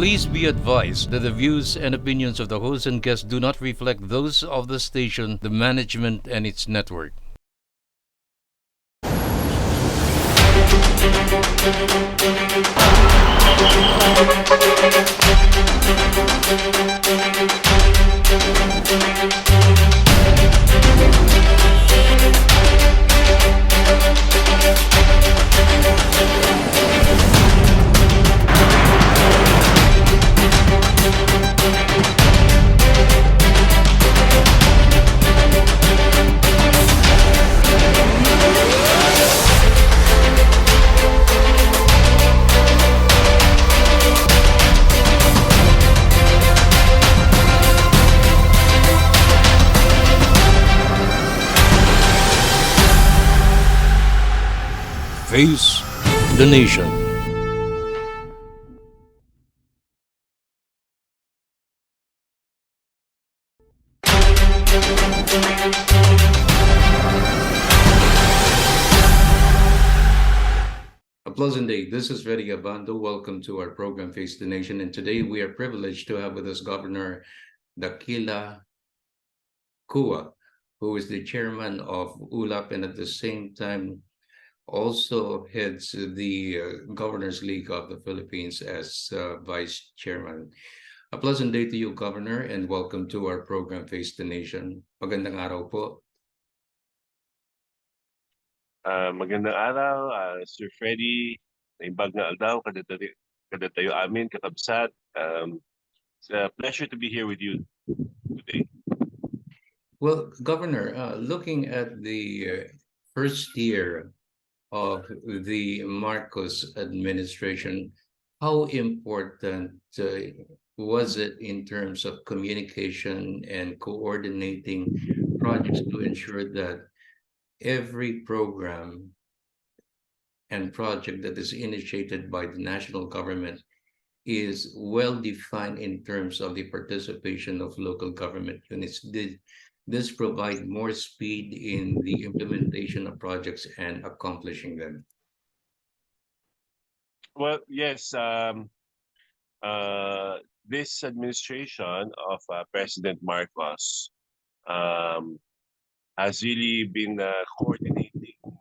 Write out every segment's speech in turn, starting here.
Please be advised that the views and opinions of the host and guests do not reflect those of the station, the management, and its network. Face the nation. A pleasant day. This is Freddy Abando. Welcome to our program, Face the Nation. And today we are privileged to have with us Governor Dakila Kua, who is the chairman of ULAP and at the same time also heads the Governors League of the Philippines as vice chairman. A pleasant day to you, Governor, and welcome to our program, Face the Nation. Magandang araw po. Magandang araw, Sir Freddy. Naimbag na aldaw, kada tayo amin, kakabsat. It's a pleasure to be here with you today. Well, Governor, looking at the first year of the Marcos administration, how important was it in terms of communication and coordinating projects to ensure that every program and project that is initiated by the national government is well defined in terms of the participation of local government units? Did this provide more speed in the implementation of projects and accomplishing them? Well, yes, this administration of President Marcos um, has really been coordinating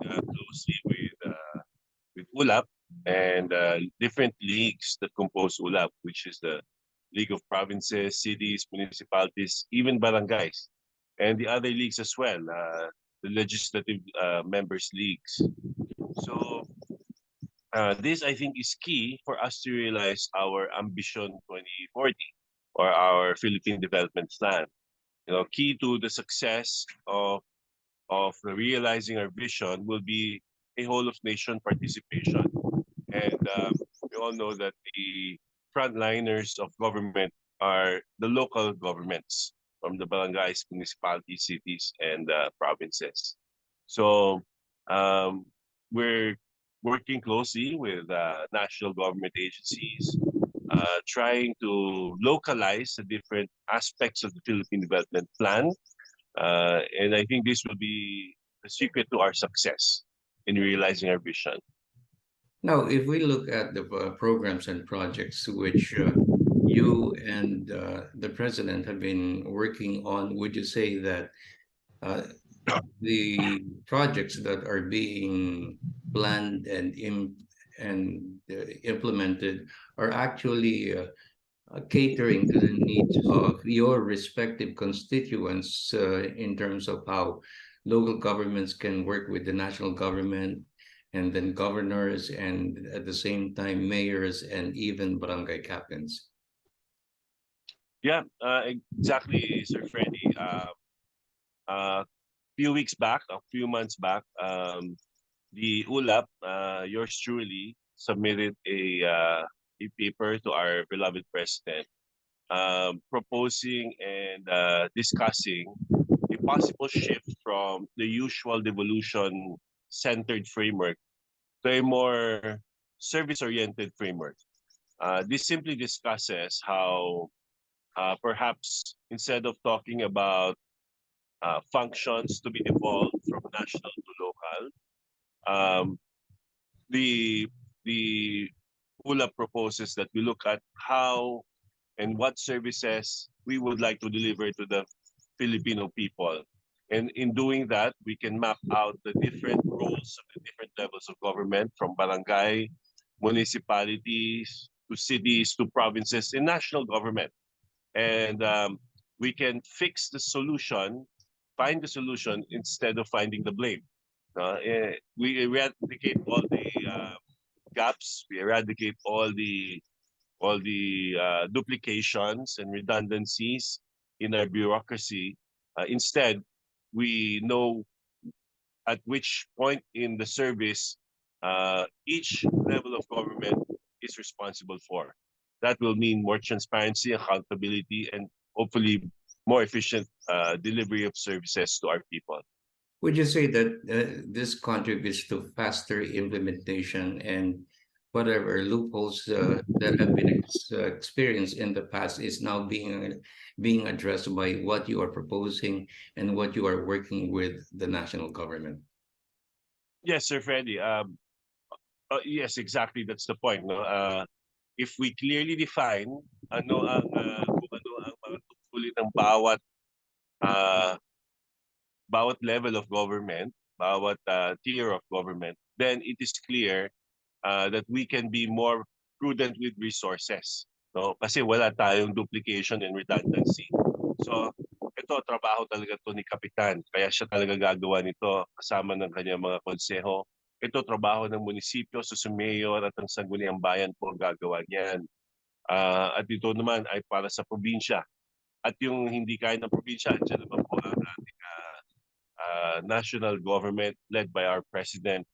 closely with ULAP and different leagues that compose ULAP, which is the League of Provinces, Cities, Municipalities, even barangays, and the other leagues as well, the legislative members leagues. So this, I think, is key for us to realize our Ambition 2040 or our Philippine Development Plan. You know, key to the success of realizing our vision will be a whole of nation participation. And we all know that the frontliners of government are the local governments from the barangays, municipalities, cities, and provinces. So we're working closely with national government agencies, trying to localize the different aspects of the Philippine Development Plan. And I think this will be the secret to our success in realizing our vision. Now, if we look at the programs and projects which you and the president have been working on, would you say that uh, the projects that are being planned and implemented are actually catering to the needs of your respective constituents in terms of how local governments can work with the national government and then governors and at the same time mayors and even barangay captains? Yeah, exactly, Sir Freddy. Few weeks back, a few months back, the ULAP, yours truly, submitted a paper to our beloved president, proposing and discussing a possible shift from the usual devolution-centered framework to a more service-oriented framework. This simply discusses how perhaps instead of talking about functions to be devolved from national to local, um, the the ULA proposes that we look at how and what services we would like to deliver to the Filipino people. And in doing that, we can map out the different roles of the different levels of government, from barangay, municipalities, to cities, to provinces, and national government. And we can fix the solution, find the solution instead of finding the blame. We eradicate all the gaps, we eradicate all the duplications and redundancies in our bureaucracy. Instead, we know at which point in the service each level of government is responsible for. That will mean more transparency, accountability, and hopefully more efficient delivery of services to our people. Would you say that this contributes to faster implementation and whatever loopholes that have been experienced in the past is now being addressed by what you are proposing and what you are working with the national government? Yes, Sir Freddy. Yes, exactly. That's the point. No? If we clearly define kung ano ang mga tungkulin ng uh, bawat level of government, bawat tier of government, then it is clear that we can be more prudent with resources. No? Kasi wala tayong duplication and redundancy. So, ito, trabaho talaga to ni Kapitan. Kaya siya talaga gagawa nito kasama ng kanyang mga konseho. Ito, trabaho ng munisipyo, sa mayor at ang sangguniang bayan po ang gagawa niyan. At ito naman ay para sa probinsya. At yung hindi kaya ng probinsya, dyan naman po ang ating national government led by our president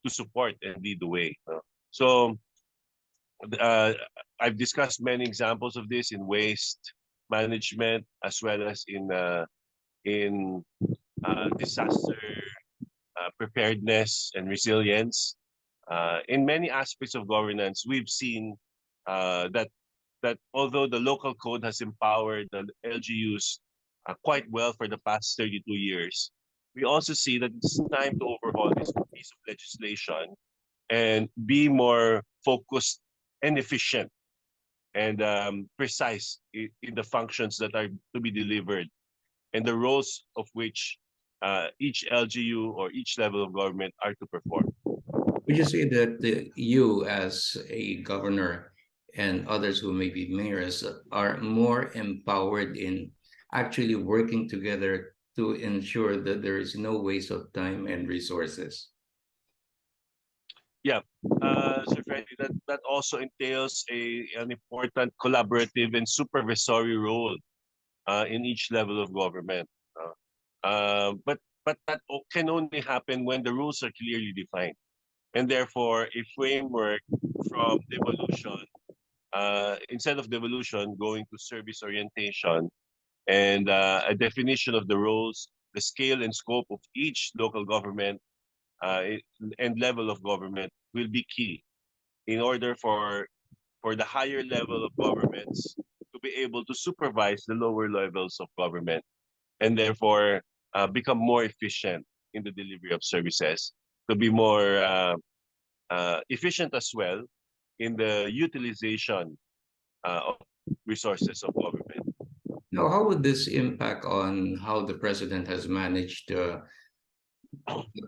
to support and lead the way. No? So, uh, I've discussed many examples of this in waste management as well as in disaster preparedness and resilience. In many aspects of governance, we've seen that although the local code has empowered the LGUs quite well for the past 32 years, we also see that it's time to overhaul this piece of legislation and be more focused and efficient and precise in the functions that are to be delivered and the roles of which each LGU or each level of government are to perform. Would you say that you, as a governor, and others who may be mayors, are more empowered in actually working together to ensure that there is no waste of time and resources? Yeah, Sir Freddy, that also entails an important collaborative and supervisory role in each level of government. But that can only happen when the rules are clearly defined, and therefore a framework from devolution, instead of devolution, going to service orientation, and a definition of the roles, the scale and scope of each local government uh, and level of government will be key in order for the higher level of governments to be able to supervise the lower levels of government and therefore become more efficient in the delivery of services, to be more efficient as well in the utilization of resources of government. Now, how would this impact on how the president has managed the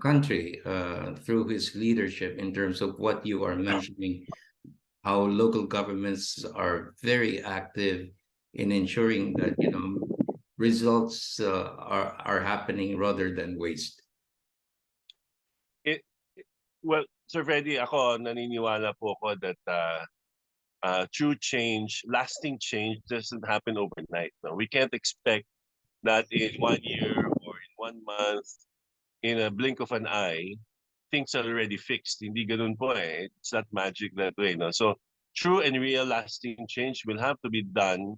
country through his leadership in terms of what you are mentioning, how local governments are very active in ensuring that, results are happening rather than waste? It, well, Sir Freddy, ako naniniwala po ako that true change, lasting change doesn't happen overnight. No? We can't expect that in 1 year or in 1 month, in a blink of an eye, things are already fixed. Hindi ganun po eh. It's not magic that way. No? So true and real lasting change will have to be done,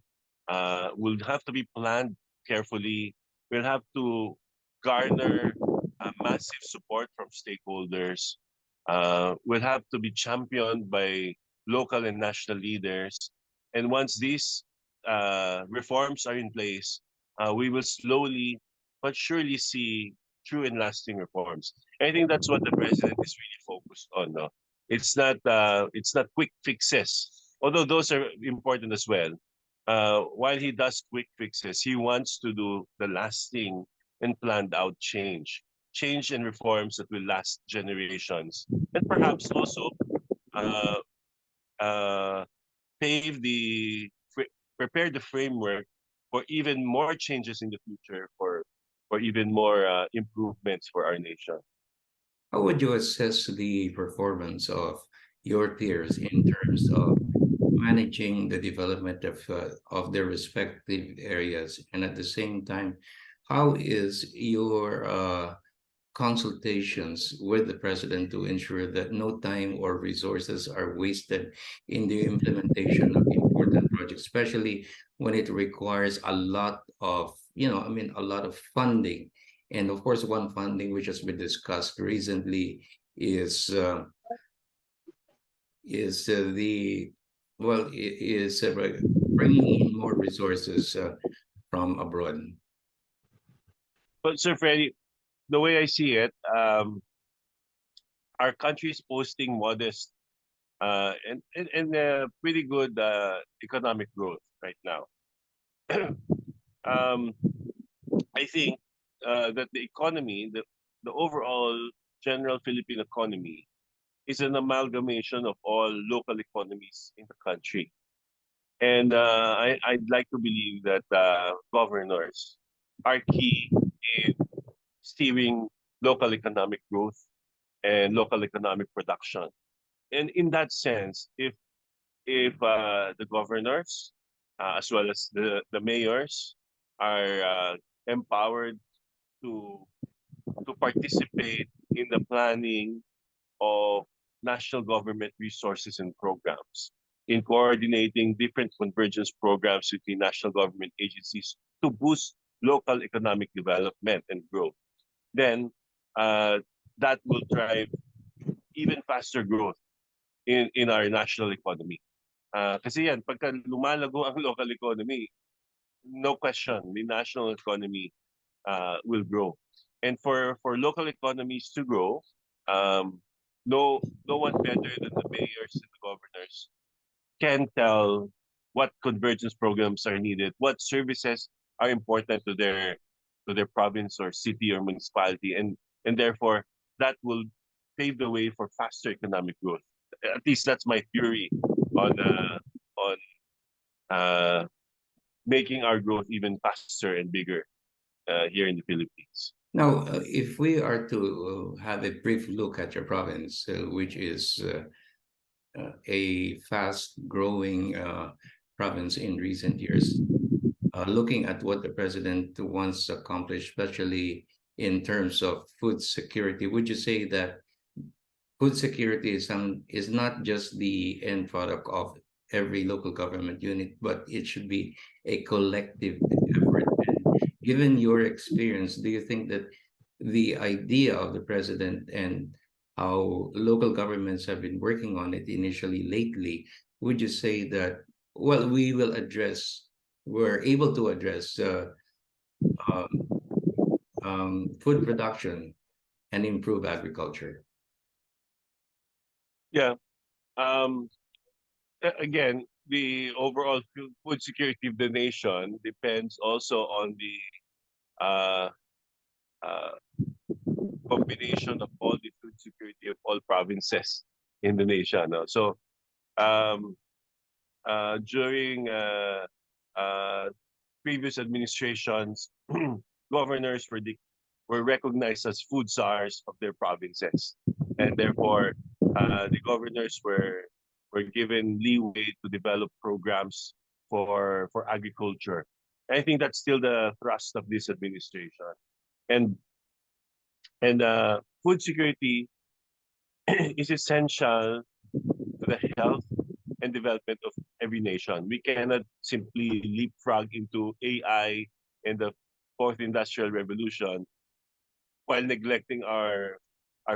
will have to be planned carefully, will have to garner massive support from stakeholders, will have to be championed by local and national leaders. And once these reforms are in place, we will slowly but surely see true and lasting reforms. I think that's what the president is really focused on. No? It's not quick fixes, although those are important as well. While he does quick fixes, he wants to do the lasting and planned out change and reforms that will last generations, and perhaps also uh, uh, pave the prepare the framework for even more changes in the future, for even more improvements for our nation. How would you assess the performance of your peers in terms of managing the development of their respective areas, and at the same time, how is your consultations with the president to ensure that no time or resources are wasted in the implementation of important projects, especially when it requires a lot of, a lot of funding. And of course, one funding which has been discussed recently is the well is bringing in more resources from abroad. But Sir Freddy, the way I see it, our country is posting modest and pretty good economic growth right now. um, I think that the overall general Philippine economy, is an amalgamation of all local economies in the country. And I'd like to believe that governors are key in steering local economic growth and local economic production. And in that sense, if the governors, as well as the mayors, are empowered to participate in the planning of national government resources and programs, in coordinating different convergence programs between national government agencies to boost local economic development and growth, then uh, that will drive even faster growth in our national economy. Kasi yan, pagka lumalago ang local economy, no question, the national economy will grow. And for local economies to grow, um, no one better than the mayors and the governors can tell what convergence programs are needed, what services are important to their province or city or municipality, and therefore that will pave the way for faster economic growth. At least that's my theory on uh, making our growth even faster and bigger here in the Philippines. Now, if we are to have a brief look at your province, which is a fast-growing province in recent years, looking at what the president wants to accomplish, especially in terms of food security, would you say that food security is not just the end product of every local government unit, but it should be a collective effort? And given your experience, do you think that the idea of the president and how local governments have been working on it initially lately, would you say that, well, we're able to address um, food production and improve agriculture? Yeah. Um, Again, the overall food security of the nation depends also on the uh, uh, combination of all the food security of all provinces in the nation. No? So um, during uh, previous administrations, governors were recognized as food czars of their provinces, and therefore the governors were given leeway to develop programs for agriculture. And I think that's still the thrust of this administration. And food security is essential to the health and development of every nation. We cannot simply leapfrog into AI and the fourth industrial revolution while neglecting our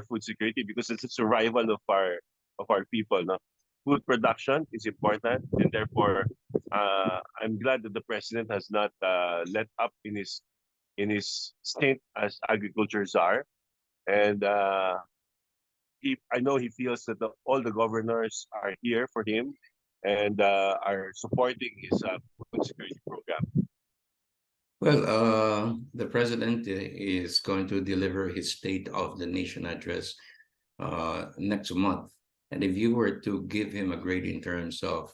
food security, because it's a survival of our people. No? Food production is important, and therefore I'm glad that the president has not let up in his stint as agriculture czar, and I know he feels that all the governors are here for him and are supporting his food security program. Well, the president is going to deliver his State of the Nation address next month. And if you were to give him a grade in terms of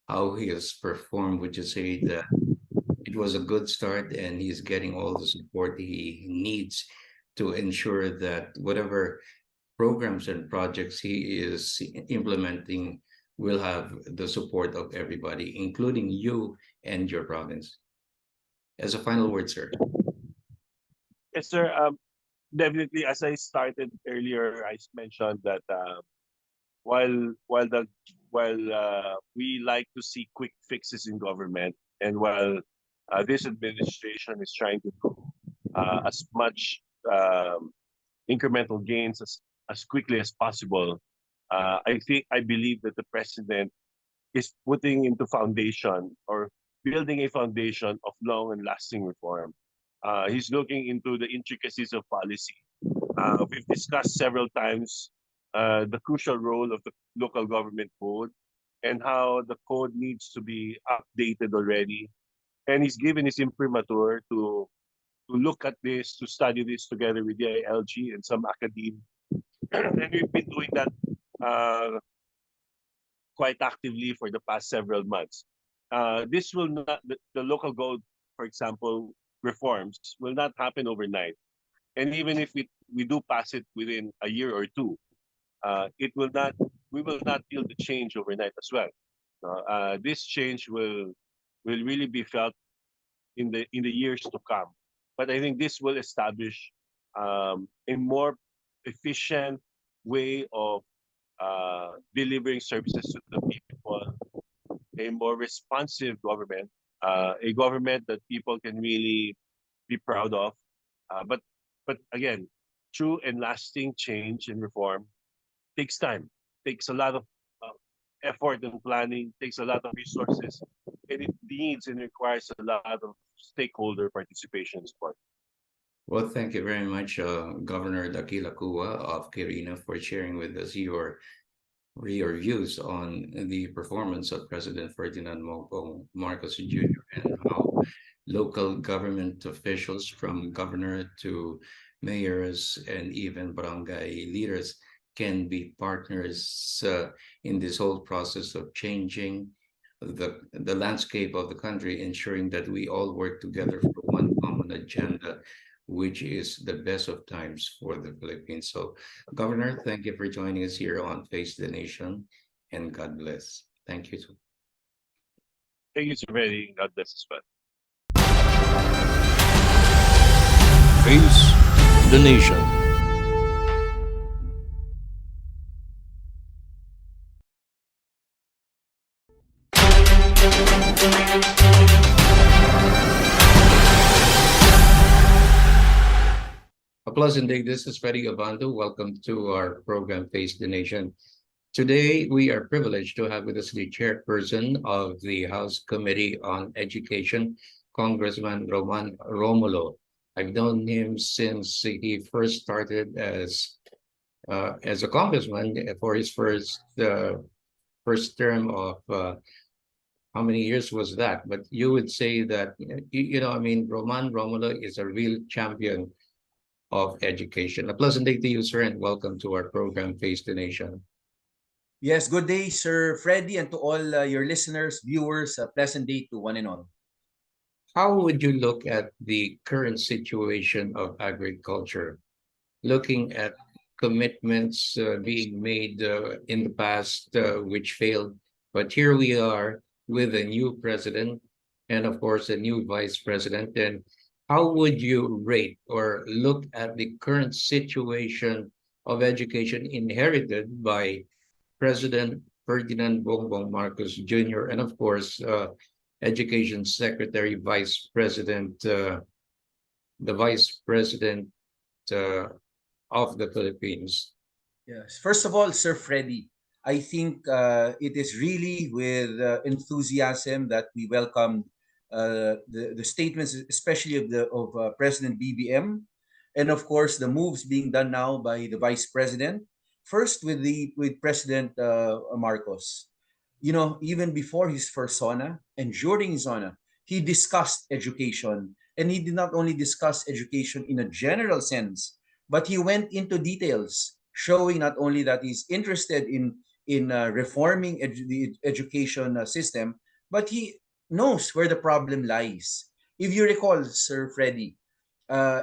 how he has performed, would you say that it was a good start and he's getting all the support he needs to ensure that whatever programs and projects he is implementing will have the support of everybody, including you and your province? As a final word, sir. Yes, sir. Definitely, as I started earlier, I mentioned that while while the while we like to see quick fixes in government, and while this administration is trying to do as much incremental gains as quickly as possible, I believe that the president is putting into foundation or building a foundation of long and lasting reform. He's looking into the intricacies of policy. We've discussed several times the crucial role of the local government code and how the code needs to be updated already. And he's given his imprimatur to look at this, to study this together with the ILG and some academe. And we've been doing that uh, quite actively for the past several months. This will not, the local code, for example, reforms will not happen overnight. And even if we do pass it within a year or two, it will not, we will not feel the change overnight as well. This change will really be felt in the years to come. But I think this will establish a more efficient way of delivering services to the people, a more responsive government, a government that people can really be proud of. But again, true and lasting change and reform takes time, takes a lot of uh, effort and planning, takes a lot of resources, and it needs and requires a lot of stakeholder participation and support. Well, thank you very much, Governor Dakila Kua of Quirino, for sharing with us your views on the performance of President Ferdinand Marcos Jr. and how local government officials, from governor to mayors and even barangay leaders, can be partners in this whole process of changing the landscape of the country, ensuring that we all work together for one common agenda, which is the best of times for the Philippines. So, Governor, thank you for joining us here on Face the Nation, and God bless. Thank you. Thank you so very. God bless as well. Face the Nation. A pleasant day. This is Freddie Obando. Welcome to our program, Face the Nation. Today, we are privileged to have with us the chairperson of the House Committee on Education, Congressman Roman Romulo. I've known him since he first started as a congressman for his first term of how many years was that? But you would say that I mean, Roman Romulo is a real champion of education. A pleasant day to you, sir, and welcome to our program, Face the Nation. Yes, good day, Sir Freddy, and to all your listeners, viewers. A pleasant day to one and all. How would you look at the current situation of agriculture, looking at commitments being made in the past which failed? But here we are with a new president and, of course, a new vice president. And how would you rate or look at the current situation of education inherited by President Ferdinand Bongbong Marcos Jr., and of course, Education Secretary, the Vice President uh, of the Philippines? Yes. First of all, Sir Freddy, I think it is really with enthusiasm that we welcome the statements, especially of President BBM, and of course the moves being done now by the Vice President. First, with President Marcos, even before his first SONA and during his SONA, he discussed education. And he did not only discuss education in a general sense, but he went into details, showing not only that he's interested in reforming the education system, but he knows where the problem lies. If you recall, Sir Freddy,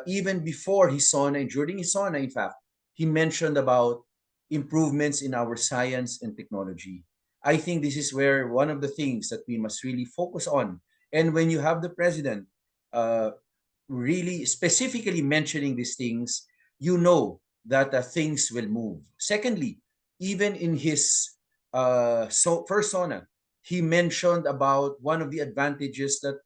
even before his SONA and during his SONA, in fact, he mentioned about improvements in our science and technology. I think this is where one of the things that we must really focus on. And when you have the president uh, really specifically mentioning these things, you know that things will move. Secondly, even in his first SONA, he mentioned about one of the advantages that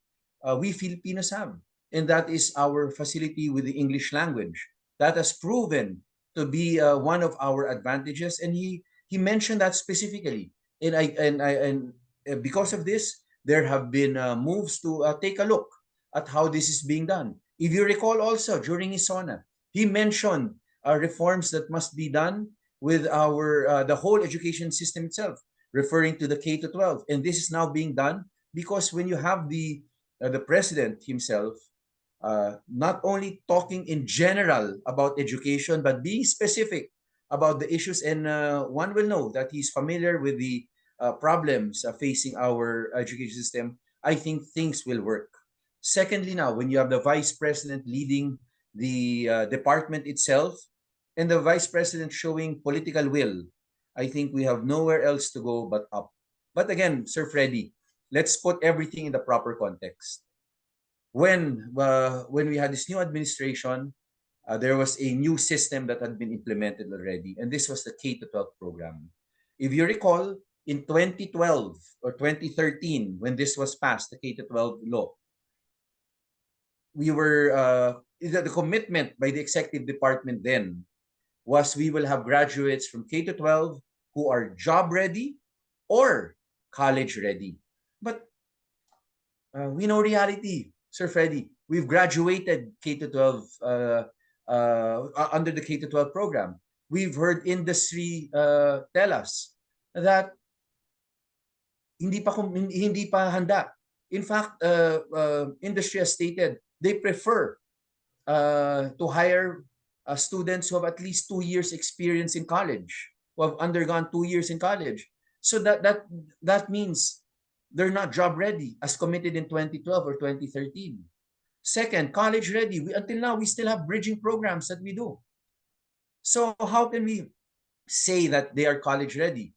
we Filipinos have, and that is our facility with the English language. That has proven to be one of our advantages, and he mentioned that specifically. And because of this, there have been moves to take a look at how this is being done. If you recall also during his SONA, he mentioned reforms that must be done with our the whole education system itself, referring to the K to 12. And this is now being done because when you have the president himself not only talking in general about education, but being specific about the issues, and one will know that he's familiar with the problems facing our education system. I think things will work. Secondly, now, when you have the vice president leading the department itself and the vice president showing political will, I think we have nowhere else to go but up. But again, Sir Freddy, let's put everything in the proper context. When we had this new administration, there was a new system that had been implemented already, and this was the K to 12 program. If you recall, in 2012 or 2013, when this was passed, the K to 12 law, we were the commitment by the executive department then was we will have graduates from K to 12 who are job ready or college ready. But we know reality, Sir Freddy. We've graduated K to 12 under the K to 12 program. We've heard industry tell us that hindi pa handa. In fact, industry has stated they prefer to hire students who have at least 2 years experience in college, who have undergone 2 years in college. So that means they're not job ready as committed in 2012 or 2013. Second, college ready. Until now, we still have bridging programs that we do. So how can we say that they are college ready?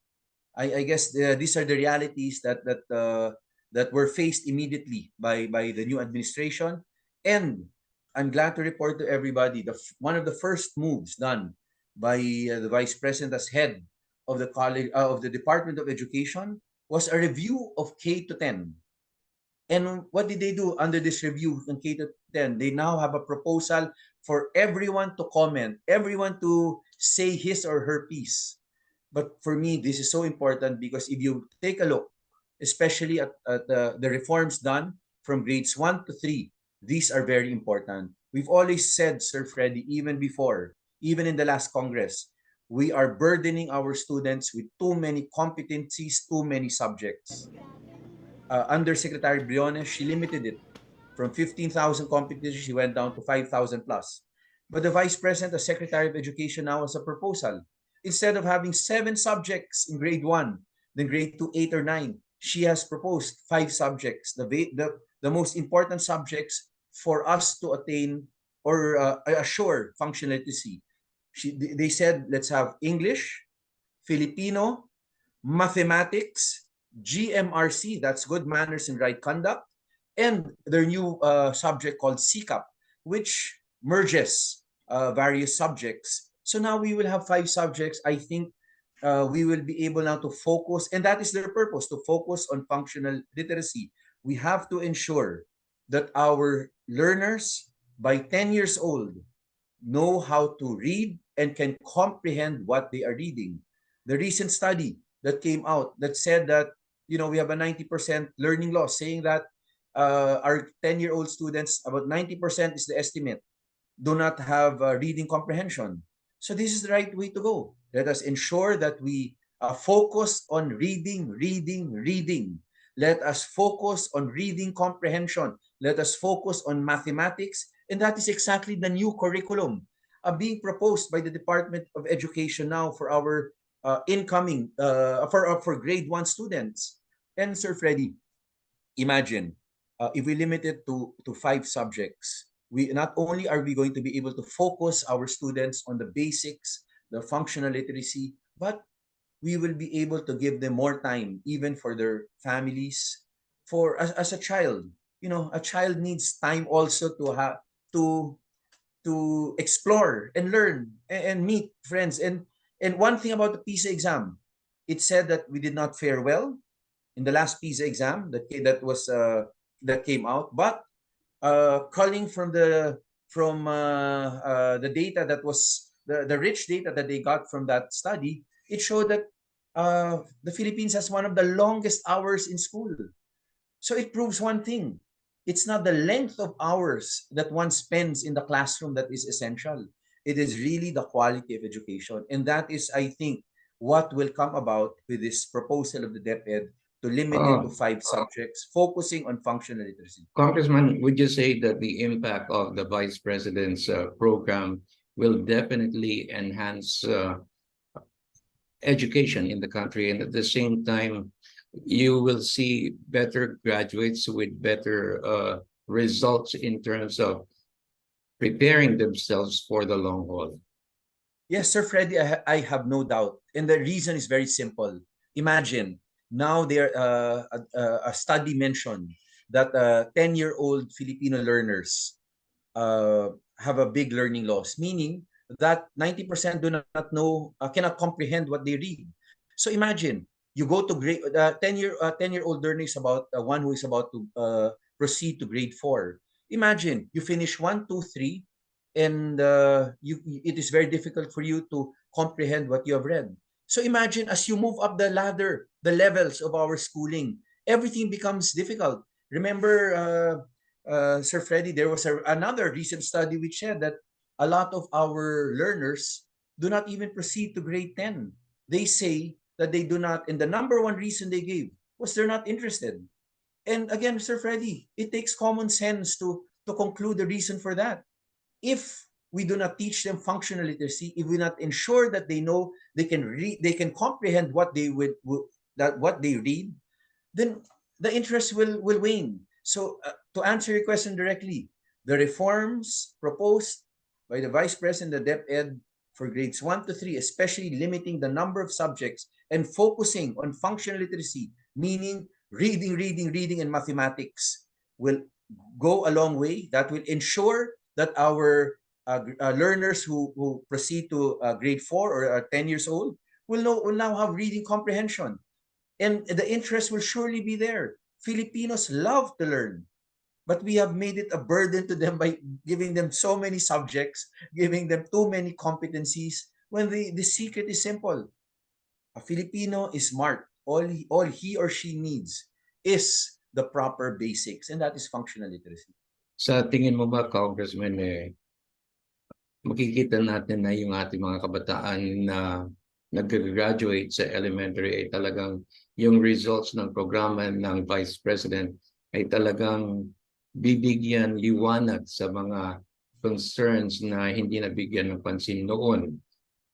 I guess these are the realities that were faced immediately by the new administration. And I'm glad to report to everybody one of the first moves done by the vice president as head of the college of the Department of Education was a review of K to 10. And what did they do under this review in K to 10? They now have a proposal for everyone to comment, everyone to say his or her piece. But for me, this is so important because if you take a look, especially at the reforms done from grades 1 to 3, these are very important. We've always said, Sir Freddy, even before, even in the last Congress, we are burdening our students with too many competencies, too many subjects. Undersecretary Briones, she limited it from 15,000 competencies, she went down to 5,000 plus. But the Vice President, the Secretary of Education now has a proposal. Instead of having 7 subjects in grade 1, then grade 2, 8 or 9, she has proposed 5 subjects, the most important subjects for us to attain or assure functional literacy. They said, let's have English, Filipino, mathematics, GMRC, that's good manners and right conduct, and their new subject called CCAP, which merges various subjects. So now we will have 5 subjects. I think we will be able now to focus, and that is their purpose, to focus on functional literacy. We have to ensure that our learners by 10 years old know how to read and can comprehend what they are reading. The recent study that came out that said that we have a 90% learning loss, saying that our 10-year-old students, about 90% is the estimate, do not have reading comprehension. So this is the right way to go. Let us ensure that we focus on reading, reading, reading. Let us focus on reading comprehension. Let us focus on mathematics. And that is exactly the new curriculum being proposed by the Department of Education now for our incoming, for grade 1 students. And Sir Freddy, imagine if we limit it to 5 subjects, we not only are we going to be able to focus our students on the basics, the functional literacy, but we will be able to give them more time even for their families. For as a child, a child needs time also to to explore and learn and meet friends. And one thing about the PISA exam, it said that we did not fare well in the last PISA exam that came out. But calling from the data that was the rich data that they got from that study, it showed that the Philippines has one of the longest hours in school. So it proves one thing. It's not the length of hours that one spends in the classroom that is essential. It is really the quality of education. And that is, I think, what will come about with this proposal of the DepEd to limit it to 5 subjects, focusing on functional literacy. Congressman, would you say that the impact of the Vice President's program will definitely enhance education in the country, and at the same time, you will see better graduates with better results in terms of preparing themselves for the long haul? Yes, Sir Freddy, I have no doubt. And the reason is very simple. Imagine, now a study mentioned that 10-year-old Filipino learners have a big learning loss, meaning that 90% do not know, cannot comprehend what they read. So imagine, you go to grade 10-year-old learner is about one who is about to proceed to grade 4. Imagine you finish 1, 2, 3, and it is very difficult for you to comprehend what you have read. So imagine, as you move up the ladder, the levels of our schooling, everything becomes difficult. Remember, Sir Freddy, there was another recent study which said that a lot of our learners do not even proceed to grade 10. They say that they do not, and the number one reason they gave was they're not interested. And again, Sir Freddy, it takes common sense to conclude the reason for that. If we do not teach them functional literacy, if we not ensure that they know they can read, they can comprehend what what they read, then the interest will wane. So to answer your question directly, the reforms proposed by the Vice President of DepEd for grades 1 to 3, especially limiting the number of subjects and focusing on functional literacy, meaning reading, reading, reading, and mathematics, will go a long way. That will ensure that our learners who proceed to grade 4 or are 10 years old will now have reading comprehension. And the interest will surely be there. Filipinos love to learn, but we have made it a burden to them by giving them so many subjects, giving them too many competencies, when the secret is simple. A Filipino is smart. All he or she needs is the proper basics, and that is functional literacy. Sa tingin mo ba, Congressman, makikita natin na yung ating mga kabataan na nag-graduate sa elementary ay talagang yung results ng programa ng Vice President ay talagang bibigyan liwanag sa mga concerns na hindi nabigyan ng pansin noon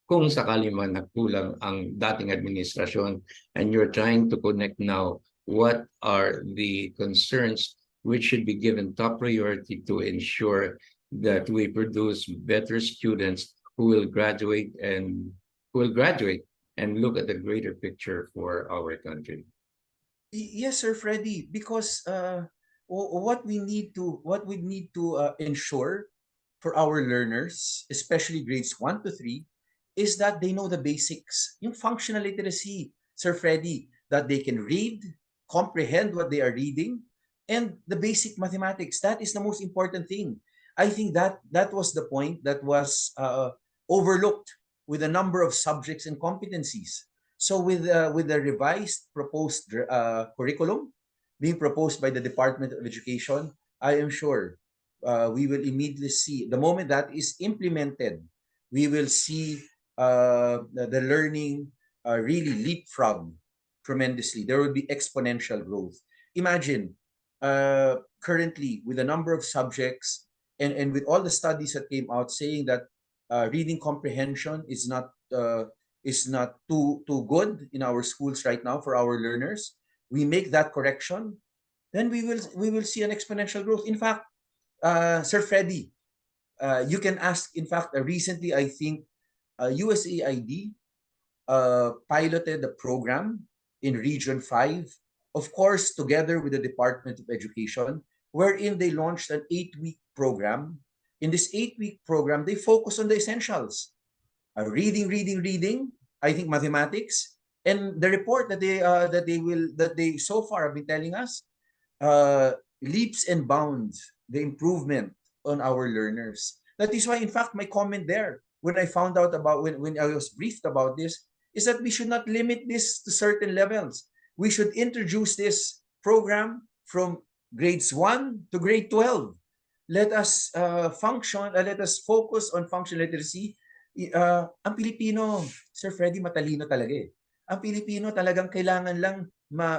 kung sakali man nagkulang ang dating administrasyon, and you're trying to connect now what are the concerns which should be given top priority to ensure that we produce better students who will graduate and look at the greater picture for our country. Yes, Sir Freddy, because what we need to ensure for our learners, especially grades 1 to 3, is that they know the basics, yung functional literacy, Sir Freddy, that they can read, comprehend what they are reading, and the basic mathematics. That is the most important thing. I think that was the point that was overlooked with a number of subjects and competencies. So with the revised proposed curriculum being proposed by the Department of Education, I am sure we will immediately see, the moment that is implemented, we will see the learning really leapfrog tremendously. There will be exponential growth. Imagine currently with the number of subjects and with all the studies that came out saying that reading comprehension is not too good in our schools right now for our learners. We make that correction, then we will see an exponential growth. In fact, Sir Freddy, you can ask. In fact, recently I think USAID piloted a program in Region 5, of course, together with the Department of Education, wherein they launched an 8-week program. In this 8-week program, they focus on the essentials. Reading, I think mathematics, and the report that they so far have been telling us leaps and bounds the improvement on our learners. That is why, in fact, my comment there when I found out about when I was briefed about this is that we should not limit this to certain levels. We should introduce this program from grades 1 to grade 12. Let us let us focus on functional literacy. Ang Pilipino, Sir Freddy, matalino talaga eh. Ang Pilipino talagang kailangan lang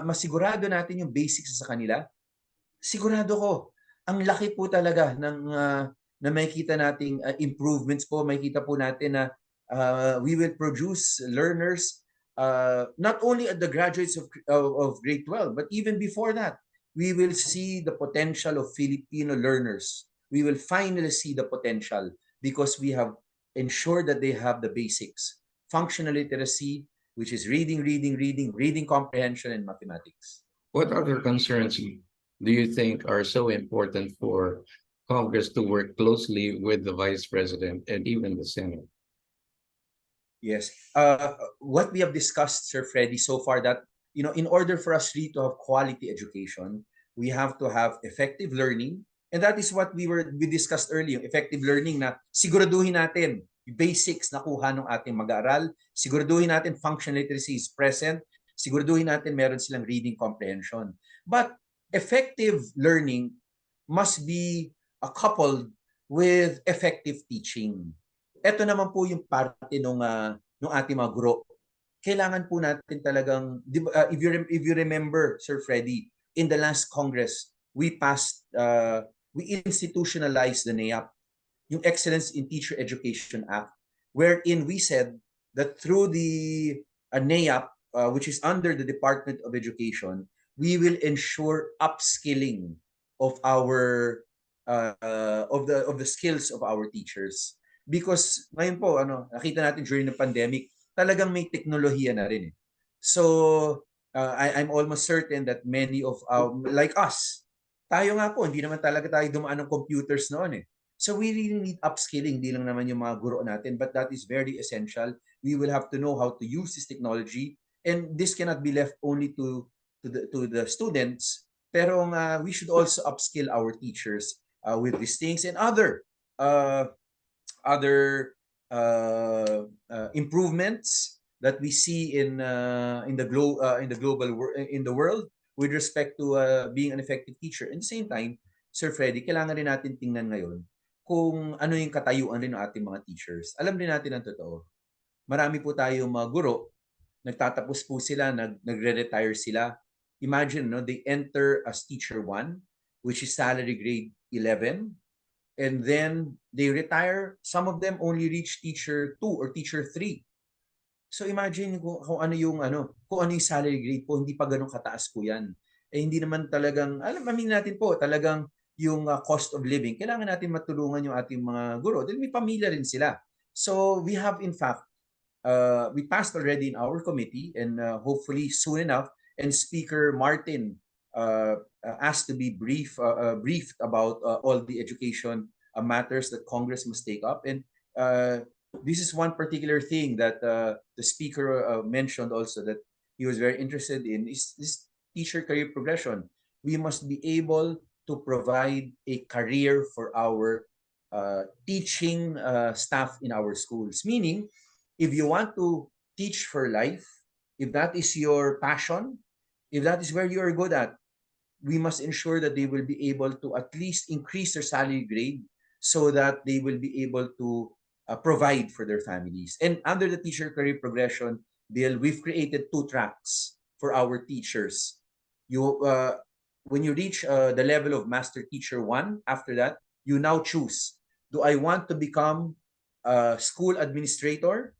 masigurado natin yung basics sa kanila. Sigurado ko, ang laki po talaga ng na makikita nating improvements po, makikita po natin na we will produce learners not only at the graduates of grade 12, but even before that, we will see the potential of Filipino learners. We will finally see the potential because we have ensured that they have the basics. Functional literacy, which is reading comprehension, and mathematics. What other concerns do you think are so important for Congress to work closely with the Vice President and even the Senate? Yes. What we have discussed, Sir Freddy, so far that, in order for us really to have quality education, we have to have effective learning. And that is what we discussed earlier, effective learning na siguraduhin natin basics na kuha ng ating mag-aaral, siguraduhin natin functional literacy is present, siguraduhin natin meron silang reading comprehension. But effective learning must be coupled with effective teaching. Ito naman po yung parte nung ating mga guro. Kailangan po natin talagang, if you remember, Sir Freddy, in the last Congress, we institutionalized the NEAP, yung Excellence in Teacher Education Act, wherein we said that through the NEAP, which is under the Department of Education, we will ensure upskilling of our of the skills of our teachers. Because ngayon po, nakita natin during the pandemic, talagang may teknolohiya na rin eh. So, I'm almost certain that many of like us, tayo nga po, hindi naman talaga tayo dumaan ng computers noon eh. So we really need upskilling, hindi lang naman yung mga guro natin, but that is very essential. We will have to know how to use this technology, and this cannot be left only to the students, pero we should also upskill our teachers with these things and other improvements that we see in the world with respect to being an effective teacher. At the same time, Sir Freddy, kailangan rin natin tingnan ngayon kung ano yung katayuan rin ng ating mga teachers. Alam din natin ang totoo. Marami po tayong mga guro, nagtatapos po sila, nagre-retire sila. Imagine, they enter as teacher 1, which is salary grade 11, and then they retire. Some of them only reach teacher 2 or teacher 3. So imagine kung ano yung salary grade po, hindi pa ganun kataas po 'yan. Eh hindi naman talagang amin natin po, talagang yung cost of living. Kailangan natin matulungan yung ating mga guro dahil may pamilya rin sila. So we have in fact we passed already in our committee, and hopefully soon enough, and Speaker Martin asked to be briefed about all the education matters that Congress must take up. And this is one particular thing that the speaker mentioned also, that he was very interested in, is this teacher career progression. We must be able to provide a career for our teaching staff in our schools. Meaning, if you want to teach for life, if that is your passion, if that is where you are good at, we must ensure that they will be able to at least increase their salary grade so that they will be able to provide for their families. And under the teacher career progression bill, we've created 2 tracks for our teachers. When you reach the level of Master Teacher 1, after that, you now choose, do I want to become a school administrator?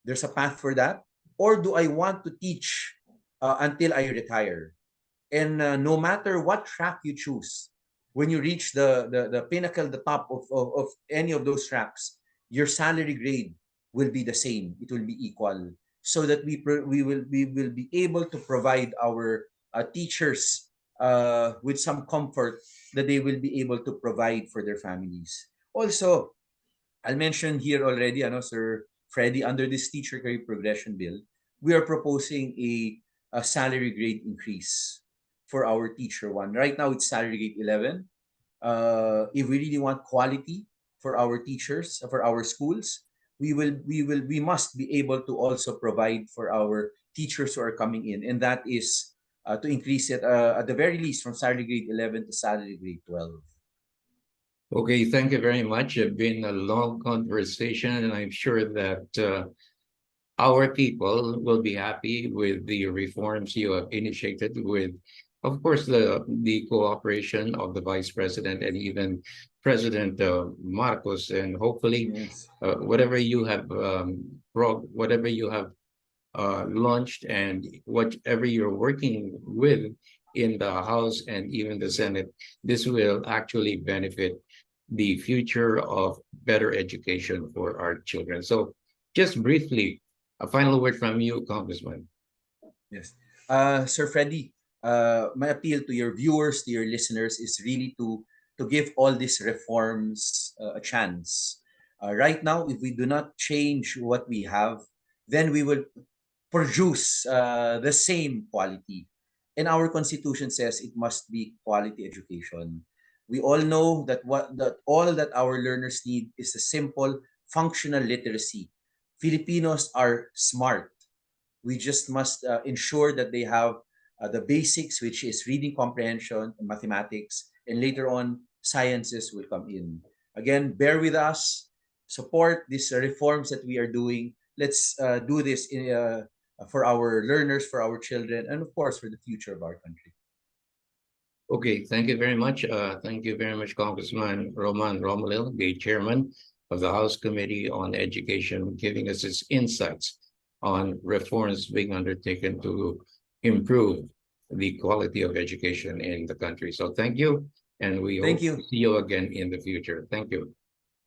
There's a path for that. Or do I want to teach until I retire? And no matter what track you choose, when you reach the pinnacle, the top of any of those tracks, your salary grade will be the same. It will be equal, so that we will be able to provide our teachers with some comfort that they will be able to provide for their families. Also, I'll mention here already, Sir Freddy, under this teacher career progression bill, we are proposing a salary grade increase for our teacher 1. Right now, it's salary grade 11. If we really want quality for our teachers, for our schools, we must be able to also provide for our teachers who are coming in, and that is to increase it at the very least from salary grade 11 to salary grade 12. Okay, thank you very much. It's been a long conversation, and I'm sure that our people will be happy with the reforms you have initiated with, of course, the cooperation of the Vice President and even President Marcos, and hopefully Yes. whatever you have launched and whatever you're working with in the House and even the Senate, this will actually benefit the future of better education for our children. So just briefly, a final word from you, Congressman. Yes. Sir Freddy, my appeal to your viewers, to your listeners, is really to give all these reforms a chance. Right now, if we do not change what we have, then we will produce the same quality. And our constitution says it must be quality education. We all know that all that our learners need is a simple functional literacy. Filipinos are smart. We just must ensure that they have the basics, which is reading comprehension and mathematics, and later on, sciences will come in. Again, bear with us, support these reforms that we are doing. Let's do this for our learners, for our children, and of course, for the future of our country. Okay, thank you very much. Thank you very much, Congressman Roman Romulil, the chairman of the House Committee on Education, giving us his insights on reforms being undertaken to improve the quality of education in the country. So thank you, and we Thank hope you. to see you again in the future. Thank you.